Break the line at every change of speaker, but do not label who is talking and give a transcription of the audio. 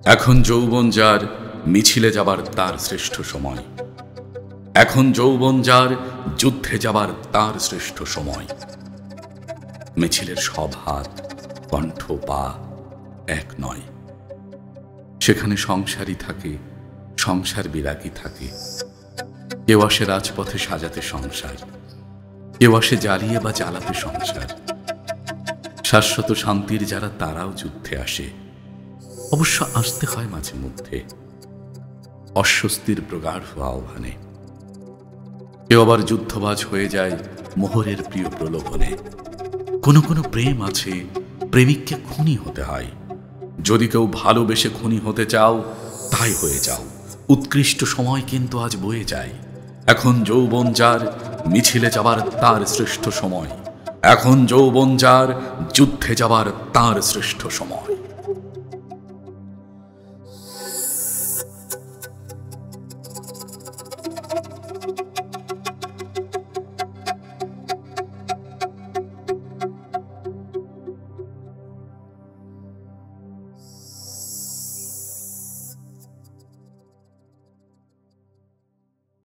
এখন যৌবন যার মিছিলে যাবার তার শ্রেষ্ঠ সময়। এখন যৌবন যার যুদ্ধে যাবার তার শ্রেষ্ঠ সময়। মিছিলের সব হাত কণ্ঠ পা এক নয়। সেখানে সংসারই থাকে, সংসার বিরাগী থাকে। কেউ আসে রাজপথে সাজাতে সংসার, কেউ আসে জ্বালিয়ে বা জ্বালাতে সংসার। শাশ্বত শান্তির যারা তারাও যুদ্ধে আসে, অবশ্য আসতে হয় মাঝে মধ্যে অস্বস্তির প্রগাঢ় আহ্বানে। কেউ আবার যুদ্ধবাজ হয়ে যায় মোহরের প্রিয় প্রলোভনে। কোনো কোনো প্রেম আছে, প্রেমিককে খুনি হতে হয়। যদি কেউ ভালোবেসে খুনি হতে চাও, তাই হয়ে যাও। উৎকৃষ্ট সময় কিন্তু আজ বয়ে যায়। এখন যৌবন যার মিছিলে যাবার তার শ্রেষ্ঠ সময়। এখন যৌবন যার যুদ্ধে যাবার তার শ্রেষ্ঠ সময়।